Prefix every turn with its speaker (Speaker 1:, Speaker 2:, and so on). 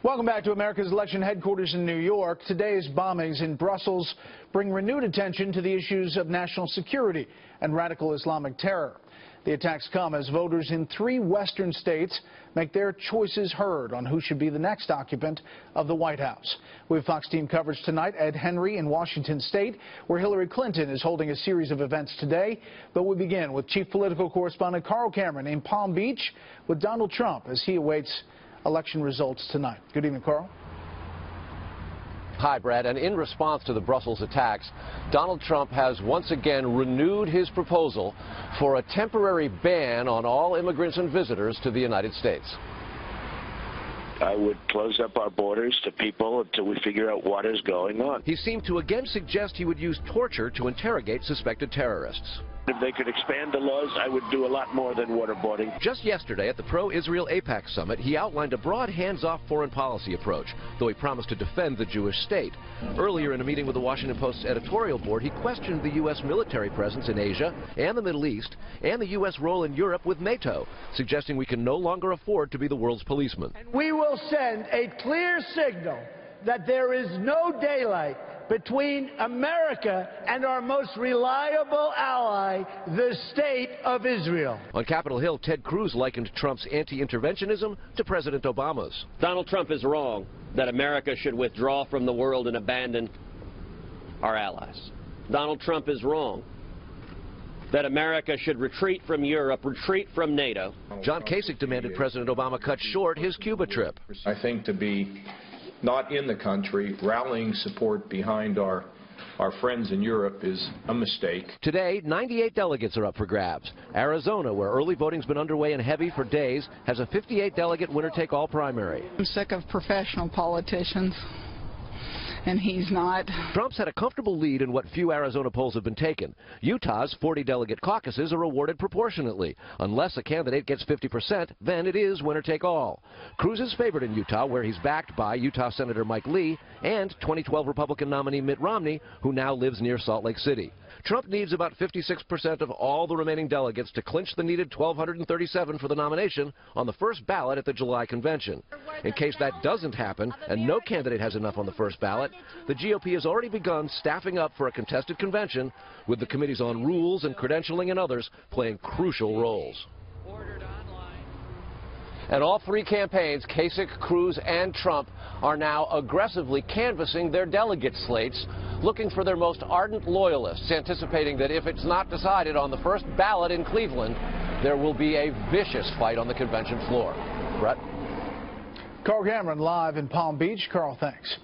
Speaker 1: Welcome back to America's election headquarters in New York. Today's bombings in Brussels bring renewed attention to the issues of national security and radical Islamic terror. The attacks come as voters in 3 western states make their choices heard on who should be the next occupant of the White House. We have Fox team coverage tonight. Ed Henry in Washington State, where Hillary Clinton is holding a series of events today. But we begin with chief political correspondent Carl Cameron in Palm Beach with Donald Trump as he awaits election results tonight. Good evening, Carl.
Speaker 2: Hi, Brad. And in response to the Brussels attacks, Donald Trump has once again renewed his proposal for a temporary ban on all immigrants and visitors to the United States.
Speaker 3: I would close up our borders to people until we figure out what is going on.
Speaker 2: He seemed to again suggest he would use torture to interrogate suspected terrorists.
Speaker 3: If they could expand the laws, I would do a lot more than waterboarding.
Speaker 2: Just yesterday at the pro-Israel AIPAC summit, he outlined a broad hands-off foreign policy approach, though he promised to defend the Jewish state. Earlier in a meeting with the Washington Post's editorial board, he questioned the U.S. military presence in Asia and the Middle East and the U.S. role in Europe with NATO, suggesting we can no longer afford to be the world's policeman.
Speaker 4: And we will send a clear signal that there is no daylight between America and our most reliable ally, the State of Israel.
Speaker 2: On Capitol Hill, Ted Cruz likened Trump's anti-interventionism to President Obama's.
Speaker 5: Donald Trump is wrong that America should withdraw from the world and abandon our allies. Donald Trump is wrong that America should retreat from Europe, retreat from NATO.
Speaker 2: John Kasich demanded President Obama cut short his Cuba trip.
Speaker 6: I think to be not in the country, rallying support behind our friends in Europe is a mistake.
Speaker 2: Today, 98 delegates are up for grabs. Arizona, where early voting's been underway and heavy for days, has a 58-delegate winner-take-all primary.
Speaker 7: I'm sick of professional politicians, and he's not.
Speaker 2: Trump's had a comfortable lead in what few Arizona polls have been taken. Utah's 40-delegate caucuses are awarded proportionately. Unless a candidate gets 50%, then it is winner-take-all. Cruz is favored in Utah, where he's backed by Utah Senator Mike Lee and 2012 Republican nominee Mitt Romney, who now lives near Salt Lake City. Trump needs about 56% of all the remaining delegates to clinch the needed 1,237 for the nomination on the first ballot at the July convention. In case that doesn't happen and no candidate has enough on the first ballot, the GOP has already begun staffing up for a contested convention, with the committees on rules and credentialing and others playing crucial roles. And all 3 campaigns, Kasich, Cruz, and Trump, are now aggressively canvassing their delegate slates, looking for their most ardent loyalists, anticipating that if it's not decided on the first ballot in Cleveland, there will be a vicious fight on the convention floor. Brett?
Speaker 1: Carl Cameron live in Palm Beach. Carl, thanks.